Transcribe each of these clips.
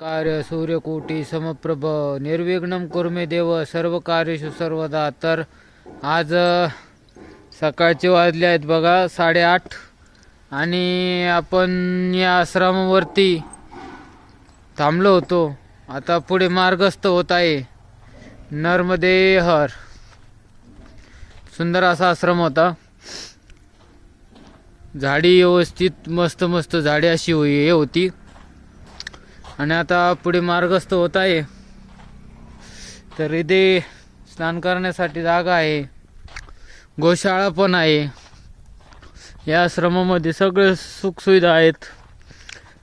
कार्य सूर्यकोटी समप्रभ निर्विघ्नं कुरु मे देव सर्व कार्येषु सर्वदा. तर आज सकाळचे वाजले आहेत बघा 8:30 आणि आपण या आश्रमावरती थांबलो होतो. आता पुढे मार्गस्थ होत आहे नर्मदे हर. सुंदर असा आश्रम होता. झाडी व्यवस्थित मस्त मस्त झाडी अशी होती आणि आता पुढे मार्गस्थ होत आहे. तर इथे स्नान करण्यासाठी जागा आहे, गोशाळा पण आहे. या आश्रमामध्ये सगळे सुखसुविधा आहेत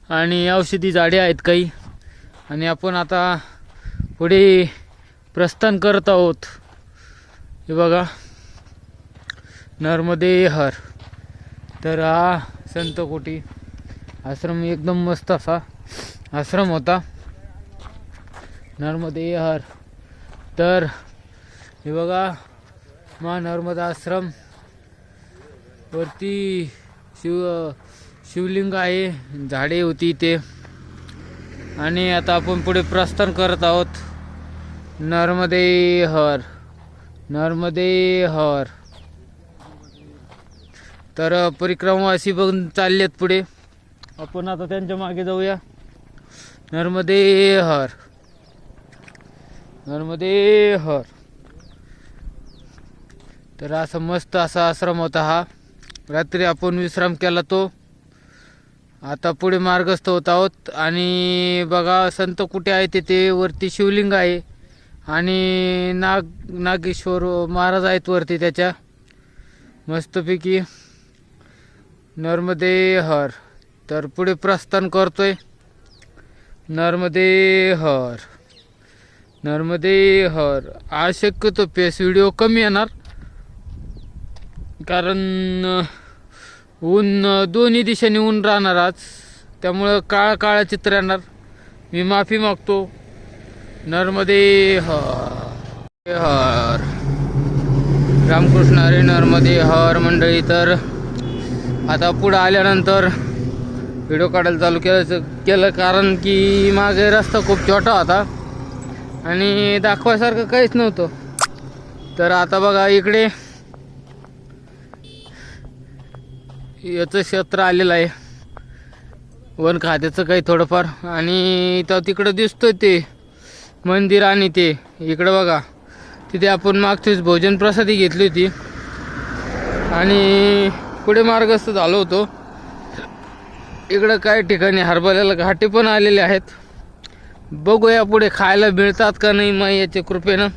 आणि औषधी झाडे आहेत काही. आणि आपण आता पुढे प्रस्थान करत आहोत. हे बघा नर्मदे हर. तर हा संतकोटी आश्रम एकदम मस्त असा आश्रम होता नर्मदे हर. तर हे बघा नर्मदा आश्रम वरती शिवलिंग आहे, झाडे होती ते. आणि आता आपण पुढे प्रस्थान करत आहोत. नर्मदे हर, नर्मदे हर. तर परिक्रमावासी पण चाललेत पुढे, आपण आता त्यांच्या मागे जाऊया. नर्मदे हर, नर्मदे हर. तर असा मस्त असा आश्रम होता हा. रात्री आपण विश्राम केला तो. आता पुढे मार्गस्थ होत आहोत. आणि बघा संत कुठे आहे तिथे वरती शिवलिंग आहे आणि नागेश्वर महाराज आहेत वरती त्याच्या मस्तपैकी. नर्मदे हर. तर पुढे प्रस्थान करतोय. नर्मदे हर, नर्मदे हर. आज शक्यतो पेस व्हिडिओ कमी येणार कारण ऊन दोन्ही दिशेने ऊन राहणार आज, त्यामुळं काळा चित्र येणार. मी माफी मागतो. नर्मदे हर हर. रामकृष्ण हरी. नर्मदे हर मंडळी. तर आता पुढं आल्यानंतर व्हिडिओ काढायला चालू केलं कारण की मागे रस्ता खूप छोटा होता आणि दाखवायसारखं काहीच नव्हतं. तर आता बघा इकडे याचं क्षेत्र आलेलं आहे वन खात्याचं काही थोडंफार. आणि इथं तिकडं दिसतोय ते मंदिर आणि ते इकडं बघा तिथे आपण मागचीच भोजन प्रसादी घेतली होती आणि पुढे मार्गस्थ झालो होतो. इकडं काही ठिकाणी हरभऱ्याला घाटे पण आलेले आहेत. बघूया पुढे खायला मिळतात का नाही मग याच्या कृपेनं.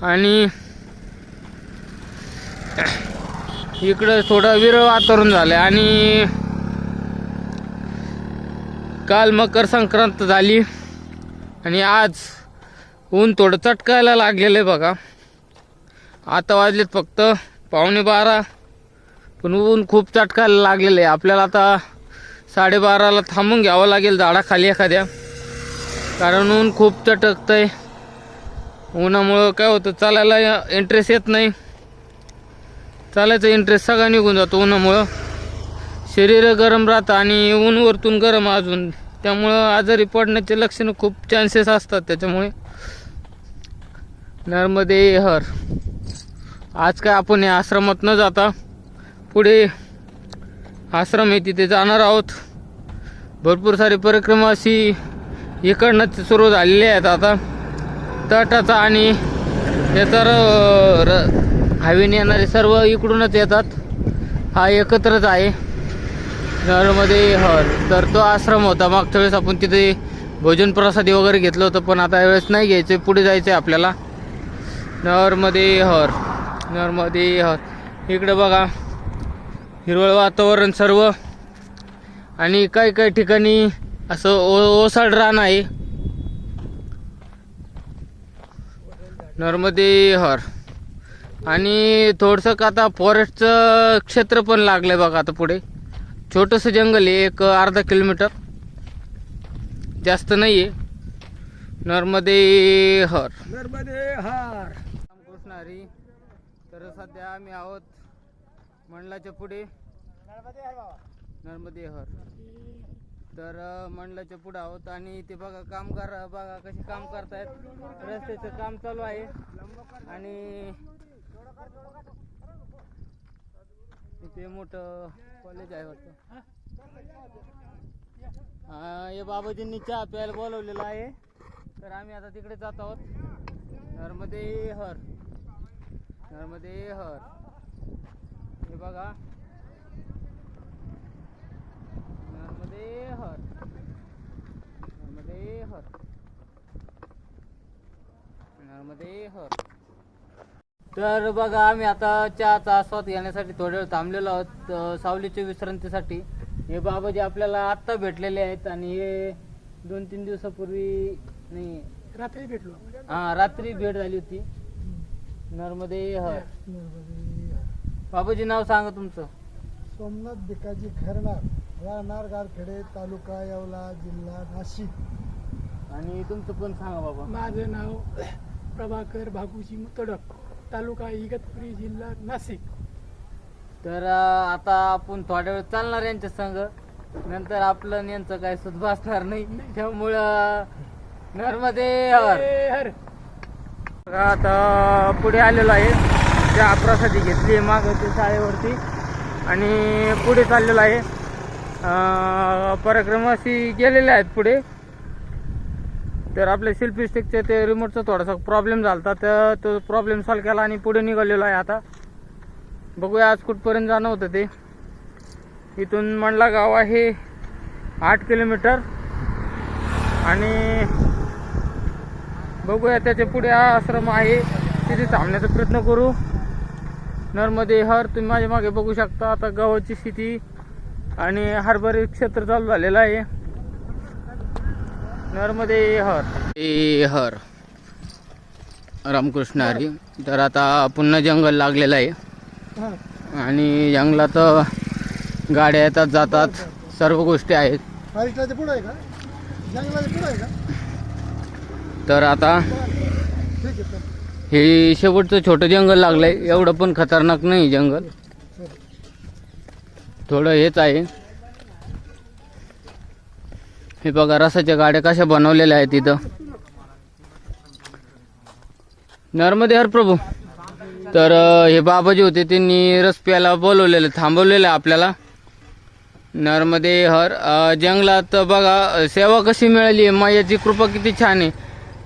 आणि इकडं थोडं विरळ वातावरण झालं आणि काल मकर संक्रांत झाली आणि आज ऊन थोडं चटकायला लागलेलं आहे बघा. आता वाजलेत फक्त 11:15 पण ऊन खूप चटकायला लागलेलं आहे. आपल्याला आता 12:30ला थांबून घ्यावं लागेल झाडाखाली एखाद्या, कारण ऊन खूप चटकतंय. उन्हामुळं काय होतं चालायला इंटरेस्ट येत नाही. चालायचा इंटरेस्ट सगळा निघून जातो उन्हामुळं. शरीर गरम राहतं आणि ऊन वरतून गरम अजून, त्यामुळं आजारी पडण्याचे लक्षणं खूप चान्सेस असतात. त्याच्यामुळे नर्मदे हर. आज काय आपण या आश्रमात न जाता पुढे आश्रम आहे तिथे जाणार आहोत. भरपूर सारे परिक्रमावासी इकडनं सुरू झालेले आहेत आता. तटाचा आणि त्याचा हायवेने येणारे सर्व इकडूनच येतात. हा एकत्रच आहे नर्मदे हर. तर तो आश्रम होता. मागच्या वेळेस आपण तिथे भोजन प्रसादी वगैरे घेतलं होतं, पण आता यावेळेस नाही घ्यायचं, पुढे जायचं आहे आपल्याला. नर्मदे हर, नर्मदे हर. इकडे बघा हिरवळ वातावरण सर्व आणि काही ठिकाणी असं ओसाड रान आहे. नर्मदे हर. आणि थोडंसं आता फॉरेस्टचं क्षेत्र पण लागलंय बघा. आता पुढे छोटंसं जंगल आहे, एक अर्धा किलोमीटर, जास्त नाही आहे. नर्मदे हर, नर्मदे हर. रामकृष्ण हरी. तर सध्या आम्ही आहोत मंडलाच्या पुढे. नर्मदे हर. तर मंडळाच्या पुढे आहोत आणि ते बघा कामगार बघा कसे काम करतायत. रस्त्याचं काम चालू आहे आणि इथे मोठं कॉलेज आहे वाटतं. हे बाबाजींनी चहा प्यायला बोलवलेला आहे तर आम्ही आता तिकडे जात आहोत. नर्मदे हर, नर्मदे हर. हे बघा नर्मदे हर, नर्मदे हर, नर्मदे हर. तर बघा आम्ही आता चहाचा आस्वाद घेण्यासाठी थोड्या वेळ थांबलेलो आहोत सावलीच्या विश्रांतीसाठी. हे बाबाजी आपल्याला आत्ता भेटलेले आहेत आणि हे 2-3 दिवसापूर्वी नाही रात्री भेटलो. रात्री भेट झाली होती. नर्मदे हर. बाबाजी नाव सांगा तुमचं. सोमनाथ भिकाजी खरणार, राहणार गारखेडे, तालुका येवला, जिल्हा नाशिक. आणि तुमचं पण सांगा बाबा. माझं नाव प्रभाकर भागूजी मुतडक, तालुका इगतपुरी, जिल्हा नाशिक. तर आता आपण थोड्या वेळ चालणार यांच्या संग, नंतर आपलं यांचं काय सुद्धा भासणार नाही. त्यामुळं नर्मदे हर. हर. आता पुढे आलेलो आहे. त्या प्रसादी घेतली मागवते शाळेवरती आणि पुढे चाललेलो आहे. पराक्रमाशी गेलेले आहेत पुढे. तर आपल्या सेल्फी स्टिकच्या ते रिमोटचा थोडासा प्रॉब्लेम झाला तर तो प्रॉब्लेम सॉल्व केला आणि पुढे निघालेलो आहे. आता बघूया आज कुठपर्यंत जाणं होतं ते. इथून मंडला गाव आहे 8 किलोमीटर आणि बघूया त्याच्या पुढे आश्रम आहे तिथे थांबण्याचा प्रयत्न करू. नर्मदे हर. तुम्ही माझ्या मागे बघू शकता आता गावाची स्थिती आणि हरभरे क्षेत्र चालू झालेलं आहे. नर्मदे हर. हर रामकृष्ण हरी. तर आता पुन्हा जंगल लागलेलं आहे आणि जंगलात गाड्या येतात जातात, सर्व गोष्टी आहेत. पुढे आहे का? जंगलाच्या पुढे आहे का? तर आता ठीक आहे. हे शेवटचं छोटं जंगल लागलंय. एवढं पण खतरनाक नाही जंगल, थोडं हेच आहे. हे बघा रसाच्या गाड्या कशा बनवलेल्या आहेत तिथं. नर्मदे हर प्रभू. तर हे बाबाजी होते त्यांनी रस प्यायला बोलवलेलं, थांबवलेलं आपल्याला. नर्मदे हर. जंगलात बघा सेवा कशी मिळाली, मायाची कृपा किती छान आहे.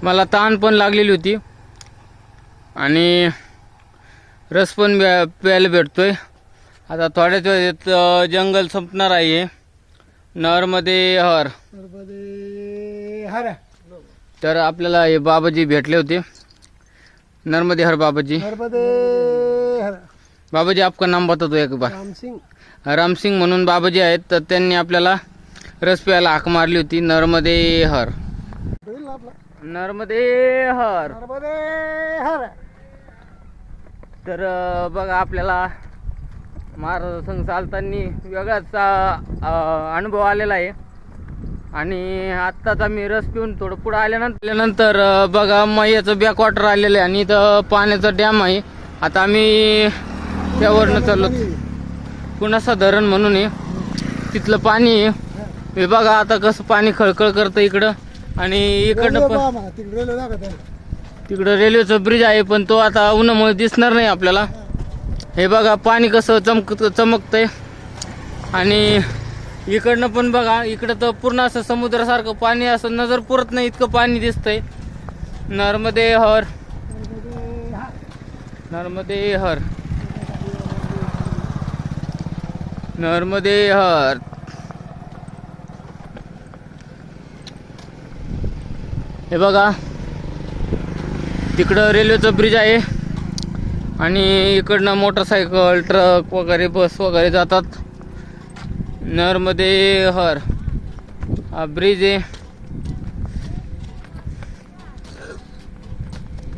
मला ताण पण लागलेली होती आणि रस पण प्यायला भेटतोय. आता थोड्याच वेळात जंगल संपणार आहे. नर्मदे हर. नर्मदे हर. तर आपल्याला हे बाबाजी भेटले होते. नर्मदे हर बाबाजी. नर्मदे हर. बाबाजी आपका नाम बता दो एक बार. राम सिंग. राम सिंग म्हणून बाबाजी आहेत. तर त्यांनी आपल्याला रस प्यायला हाक मारली होती. नर्मदे हर. नर्मदे हर. नर्मदे हर. तर बघा आपल्याला महाराजांसंग चालताना वेगळाच अनुभव आलेला आहे आणि आत्ताच आम्ही रस पिऊन थोडं पुढं आल्यानंतर बघा मैयाचं बॅकवॉटर आलेलं आहे आणि इथं पाण्याचा डॅम आहे. आता आम्ही त्यावरनं चाललो. कुणासा धरण म्हणून आहे, तिथलं पाणी आहे. हे बघा आता कसं पाणी खळखळ करतं इकडं आणि इकडनं पण तिकडं रेल्वेचं ब्रिज आहे पण तो आता उन्हामुळे दिसणार नाही आपल्याला. हे बघा पाणी कसं चमकतंय आणि इकडनं पण बघा इकडं तर पूर्ण असं समुद्रासारखं पाणी, असं नजर पुरत नाही इतकं पाणी दिसतंय. नर्मदे हर. नर्मदे हर. नर्मदे हर. हे बघा तिकडं रेल्वेचं ब्रिज आहे आणि इकडनं मोटरसायकल, ट्रक वगैरे, बस वगैरे जातात. नर्मदे हर. हा ब्रिज आहे.